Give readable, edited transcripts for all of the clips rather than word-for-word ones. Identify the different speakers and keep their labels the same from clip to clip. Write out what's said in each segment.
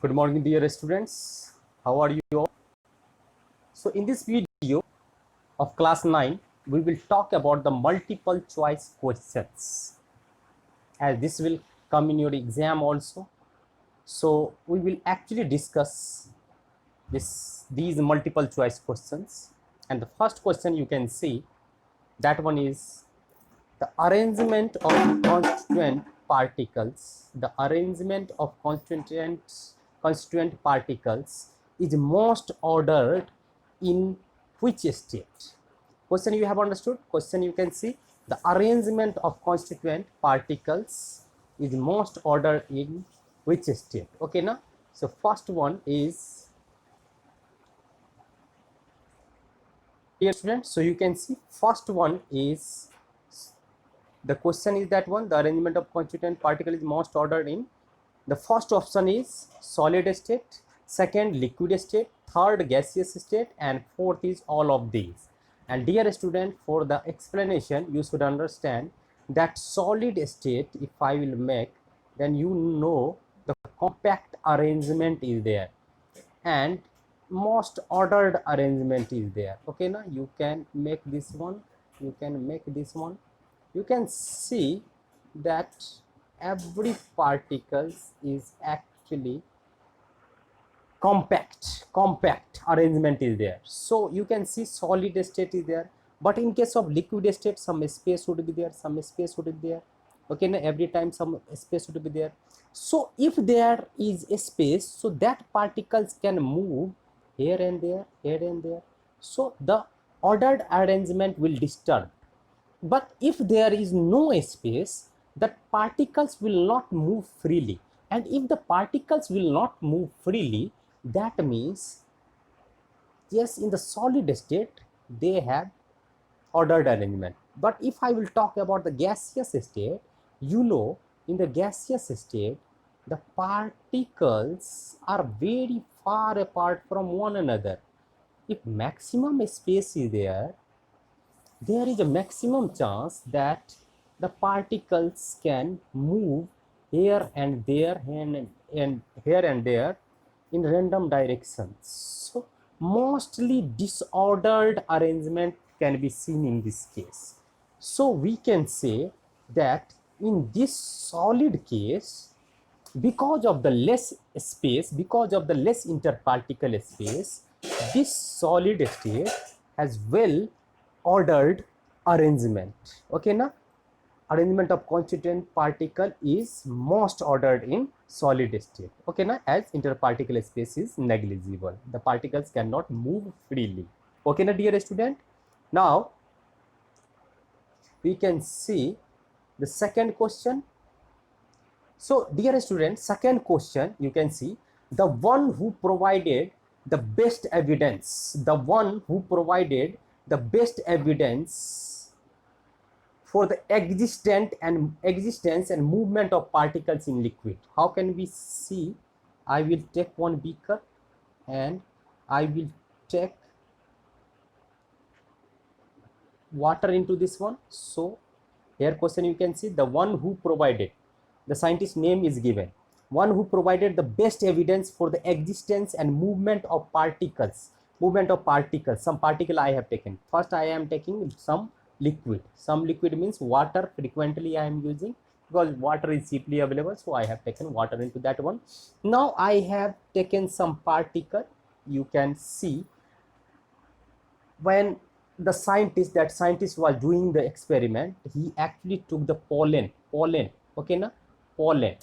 Speaker 1: Good morning, dear students. How are you all? So, in this video of class 9, we will talk about the multiple choice questions, as this will come in your exam also. So, we will actually discuss these multiple choice questions. And the first question you can see, that one is the arrangement of constituent particles. The arrangement of constituent particles is most ordered in which state? Question you have understood? Question you can see, the arrangement of constituent particles is most ordered in which state? Okay, now, so first one is, dear students, so you can see first one is, the question is that one, the arrangement of constituent particle is most ordered in, the first option is solid state, second liquid state, third gaseous state, and fourth is all of these. And dear student, for the explanation you should understand that solid state, if I will make, then you know the compact arrangement is there and most ordered arrangement is there. Okay, now you can make this one, you can make this one. You can see that every particles is actually compact arrangement is there. So you can see solid state is there, but in case of liquid state, some space would be there, some space would be there. Okay, now every time some space would be there. So if there is a space, so that particles can move here and there, here and there. So the ordered arrangement will disturb. But if there is no space, the particles will not move freely. And if the particles will not move freely, that means, yes, in the solid state, they have ordered arrangement. But if I will talk about the gaseous state, you know, in the gaseous state, the particles are very far apart from one another. If maximum space is there is a maximum chance that the particles can move here and there and here and there in random directions. So mostly disordered arrangement can be seen in this case. So we can say that in this solid case, because of the less space, because of the less interparticle space, this solid state has well ordered arrangement. Okay, now arrangement of constituent particle is most ordered in solid state. Okay, now as interparticle space is negligible, the particles cannot move freely. Okay, now dear student, now we can see the second question. So dear student, second question, you can see the one who provided the best evidence, the one who provided the best evidence for the existence and movement of particles in liquid. How can we see? I will take one beaker and I will take water into this one. So here question you can see the one who provided, the scientist name is given, one who provided the best evidence for the existence and movement of particles. Some particle I have taken. First I am taking some liquid. Some liquid means water. Frequently I am using because water is cheaply available, so I have taken water into that one. Now I have taken some particle. You can see when the scientist was doing the experiment, he actually took the pollen. Okay, na pollen.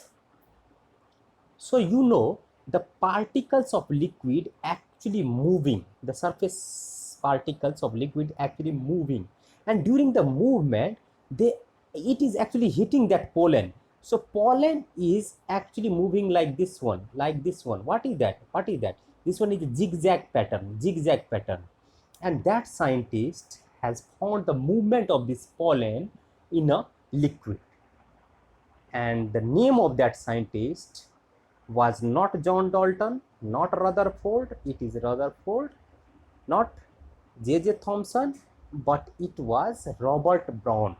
Speaker 1: So you know the particles of liquid actually moving, the surface particles of liquid actually moving, and during the movement it is actually hitting that pollen. So pollen is actually moving like this one, What is that? This one is a zigzag pattern, and that scientist has found the movement of this pollen in a liquid, and the name of that scientist was not John Dalton, not Rutherford, it is Rutherford, not J.J. Thomson, but it was Robert Brown.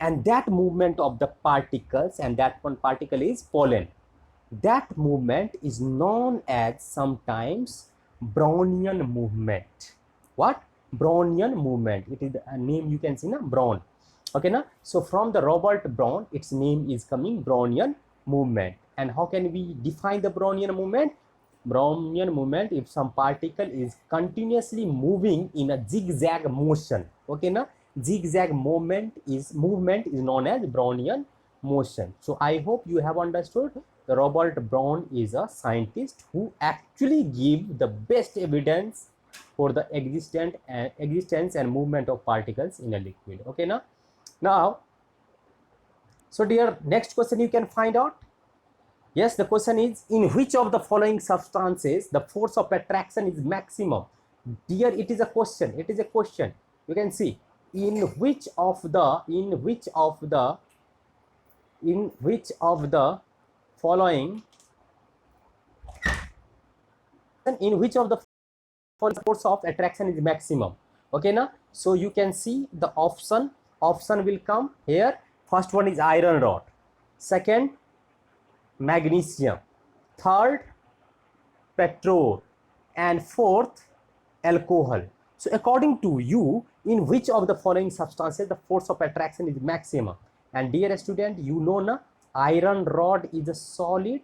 Speaker 1: And that movement of the particles, and that one particle is pollen. that movement is known as sometimes Brownian movement. What? Brownian movement. It is a name you can see na, Brown. Okay na? So from the Robert Brown, its name is coming Brownian movement. And how can we define the Brownian movement? Brownian movement, if some particle is continuously moving in a zigzag motion. Okay na? Zigzag movement is known as Brownian motion. So I hope you have understood. The Robert Brown is a scientist who actually give the best evidence for the existence and movement of particles in a liquid. Okay now, so dear, next question you can find out. Yes, the question is, in which of the following substances the force of attraction is maximum? Dear, it is a question. It is a question. You can see, in which of the following, in which of the force of attraction is maximum? Okay now, so you can see the option will come here. First one is iron rod, second magnesium, third petrol, and fourth alcohol. So according to you, in which of the following substances the force of attraction is maximum? And dear student, you know na, iron rod is a solid,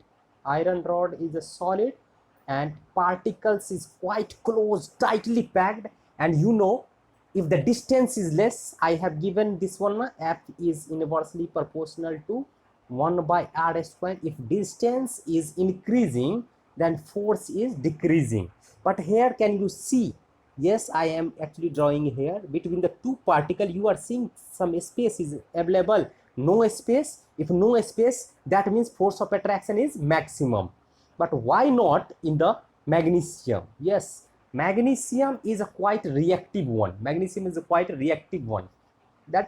Speaker 1: and particles is quite close, tightly packed. And you know, if the distance is less, I have given this one na, F is inversely proportional to 1 by r square. If distance is increasing, then force is decreasing. But here can you see, yes, I am actually drawing here between the two particles. You are seeing some space is available, no space. If no space, that means force of attraction is maximum. But why not in the magnesium? Yes, magnesium is a quite reactive one. That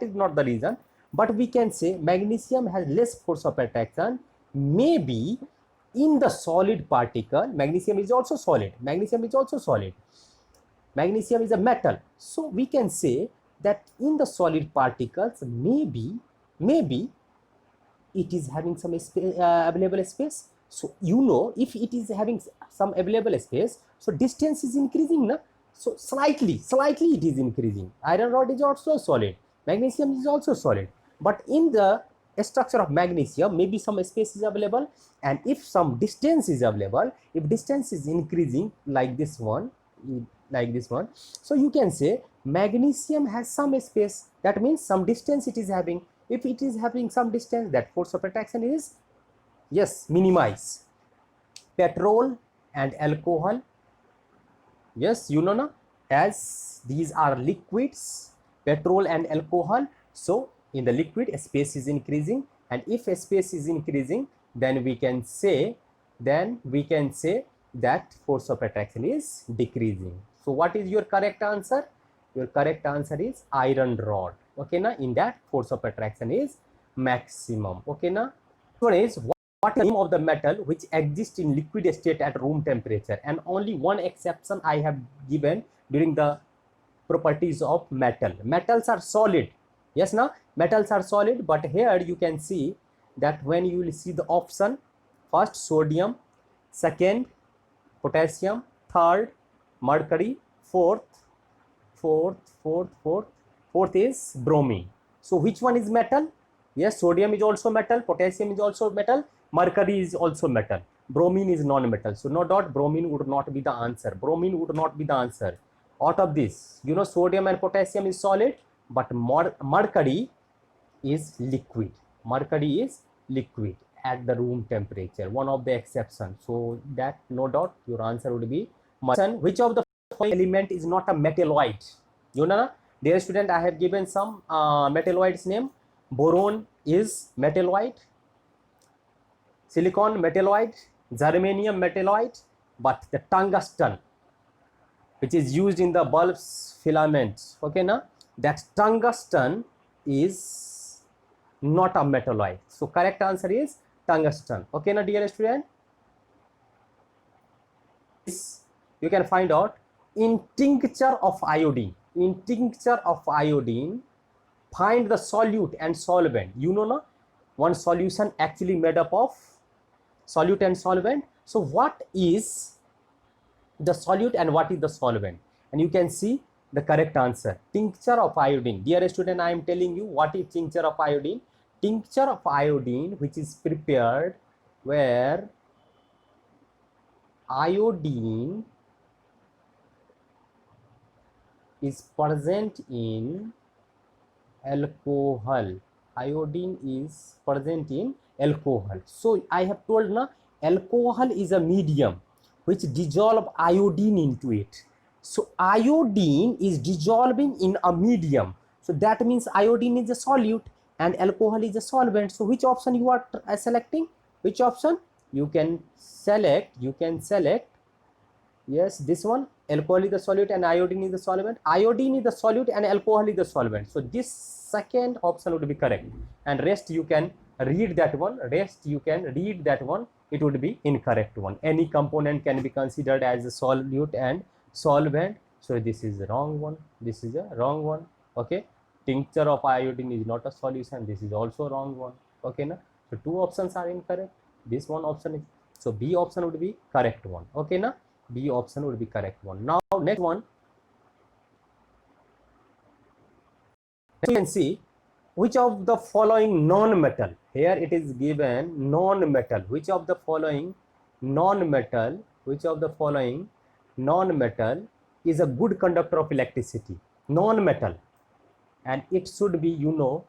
Speaker 1: is not the reason, but we can say magnesium has less force of attraction. Maybe in the solid particle, magnesium is also solid. Magnesium is a metal. So we can say that in the solid particles, maybe it is having some available space. So you know, if it is having some available space, so distance is increasing na? So slightly it is increasing. Iron rod is also solid, magnesium is also solid, but in the structure of magnesium, maybe some space is available, and if some distance is available, if distance is increasing like this one, so you can say magnesium has some space. That means some distance it is having. If it is having some distance, that force of attraction is, yes, minimize. Petrol and alcohol, yes, you know na, as these are liquids, petrol and alcohol. So in the liquid, space is increasing, and if a space is increasing, then we can say that force of attraction is decreasing. So what is your correct answer? Your correct answer is iron rod. Okay na, in that force of attraction is maximum. Okay na. One is, what is the name of the metal which exists in liquid state at room temperature? And only one exception I have given during the properties of metal. Metals are solid. Yes, now metals are solid, but here you can see that when you will see the option, first sodium, second potassium, third mercury, fourth is bromine. So which one is metal? Yes, sodium is also metal, potassium is also metal, mercury is also metal, bromine is non-metal. So no doubt bromine would not be the answer. Out of this, you know, sodium and potassium is solid, but mercury is liquid. At the room temperature, one of the exceptions. So that no doubt your answer would be mercury. Which of the following element is not a metalloid? You know, dear student, I have given some metalloids name. Boron is metalloid, silicon metalloid, germanium metalloid, but the tungsten, which is used in the bulbs filaments, okay na, that tungsten is not a metalloid. So correct answer is tungsten. Okay na, dear student. You can find out in tincture of iodine. Find the solute and solvent. You know na, one solution actually made up of solute and solvent. So what is the solute and what is the solvent? And you can see the correct answer, tincture of iodine. Dear student, I am telling you what is tincture of iodine. Tincture of iodine, which is prepared where iodine is present in alcohol. Iodine is present in alcohol. So I have told na, alcohol is a medium which dissolve iodine into it. So iodine is dissolving in a medium. So that means iodine is a solute and alcohol is a solvent. So which option you are selecting? Which option? You can select, yes, this one. Alcohol is the solute and iodine is the solvent. Iodine is the solute and alcohol is the solvent. So this second option would be correct. And rest you can read that one. It would be incorrect one. Any component can be considered as a solute and solvent. So this is the wrong one. This is a wrong one. Okay. Tincture of iodine is not a solution. This is also wrong one. Okay. Na? So two options are incorrect. This one option is, so B option would be correct one. Okay. Na? B option would be correct one. Now next one, you can see which of the following non-metal, here it is given non-metal, which of the following non-metal is a good conductor of electricity. Non-metal, and it should be, you know,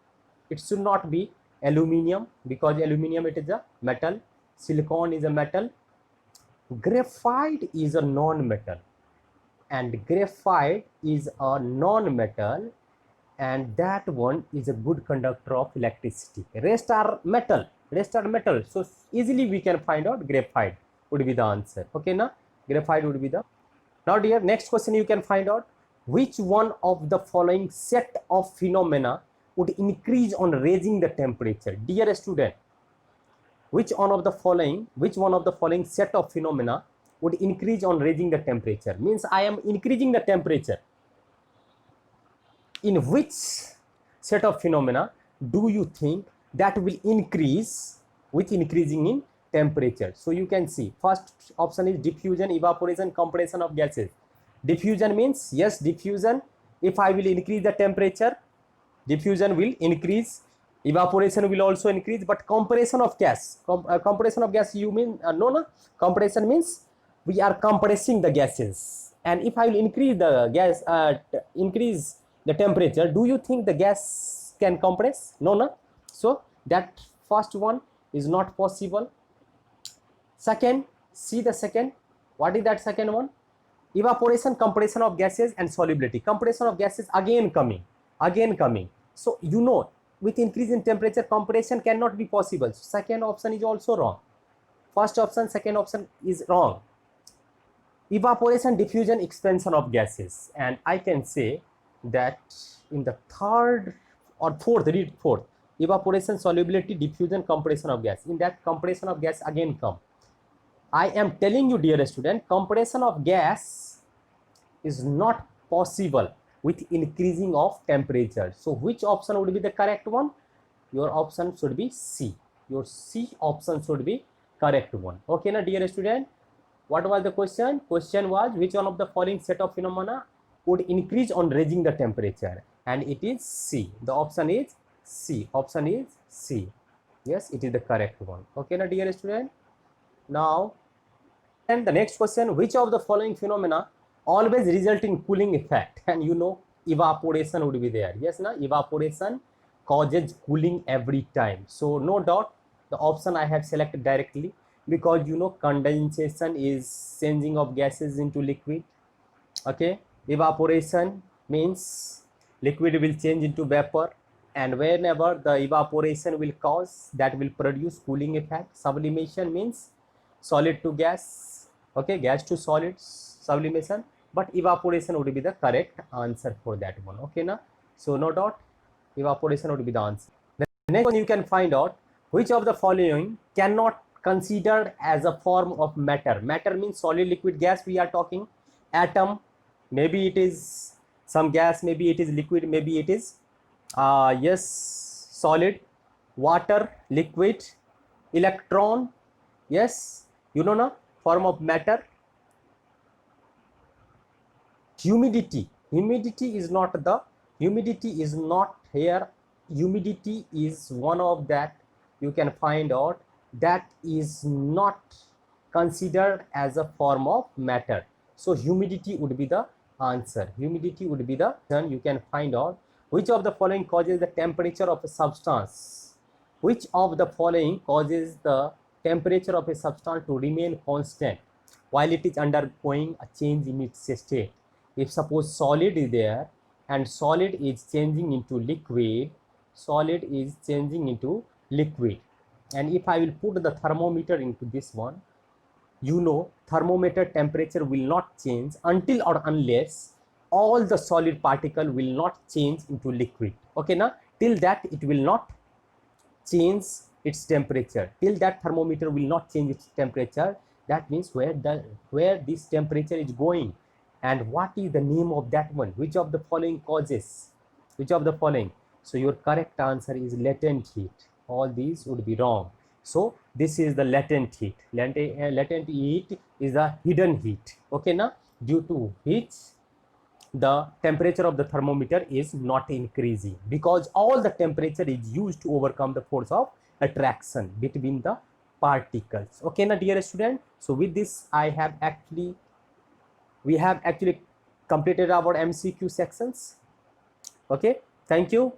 Speaker 1: it should not be aluminium, because aluminium it is a metal, silicon is a metal, graphite is a non-metal, and graphite is a non-metal, and that one is a good conductor of electricity. Rest are metal, so easily we can find out graphite would be the answer. Okay, now graphite would be the. Now dear, next question you can find out, which one of the following set of phenomena would increase on raising the temperature? Dear student, which one of the following set of phenomena would increase on raising the temperature? Means I am increasing the temperature. In which set of phenomena do you think that will increase with increasing in temperature? So you can see first option is diffusion, evaporation, compression of gases. Diffusion means, yes, diffusion, if I will increase the temperature, diffusion will increase, evaporation will also increase, but compression of gas, you mean no, compression means we are compressing the gases, and if I will increase the gas, increase the temperature, do you think the gas can compress? No. So that first one is not possible. Second, see the second, what is that second one? Evaporation, compression of gases, and solubility. Compression of gases again coming. So you know, with increase in temperature, compression cannot be possible. So second option is also wrong. First option, second option is wrong. Evaporation, diffusion, expansion of gases, and I can say that in the third or fourth, read fourth, evaporation, solubility, diffusion, compression of gas. In that, compression of gas again come. I am telling you, dear student, compression of gas is not possible with increasing of temperature. So which option would be the correct one? Your option should be C. Your C option should be correct one. Okay, na dear student? What was the question? Question was, which one of the following set of phenomena would increase on raising the temperature? And it is C. The option is C. Option is C. Yes, it is the correct one. Okay, na dear student? Now, and the next question, which of the following phenomena always result in cooling effect? And you know, evaporation would be there. Yes, na? Evaporation causes cooling every time. So no doubt the option I have selected directly, because you know, condensation is changing of gases into liquid. Okay, evaporation means liquid will change into vapor, and whenever the evaporation will cause, that will produce cooling effect. Sublimation means solid to gas, okay, gas to solid, sublimation, but evaporation would be the correct answer for that one. Okay, na? So no doubt evaporation would be the answer. The next one you can find out, which of the following cannot considered as a form of matter? Matter means solid, liquid, gas we are talking. Atom, maybe it is some gas, maybe it is liquid, maybe it is yes, solid. Water, liquid. Electron, Yes, you know na, form of matter. Humidity is not the, humidity is not here. Humidity is one of that, you can find out, that is not considered as a form of matter. So humidity would be the answer. Humidity would be the, then you can find out which of the following causes the temperature of a substance. Which of the following causes the temperature of a substance to remain constant while it is undergoing a change in its state? If suppose solid is there and solid is changing into liquid, solid is changing into liquid, and if I will put the thermometer into this one, you know thermometer temperature will not change until or unless all the solid particle will not change into liquid. Okay, now till that it will not change its temperature, till that thermometer will not change its temperature. That means where this temperature is going, and what is the name of that one, which of the following causes, which of the following. So your correct answer is latent heat. All these would be wrong. So this is the latent heat. Latent heat is the hidden heat. Okay, now due to which the temperature of the thermometer is not increasing, because all the temperature is used to overcome the force of attraction between the particles. Okay, now dear student, so with this we have actually completed our MCQ sections. Okay, thank you.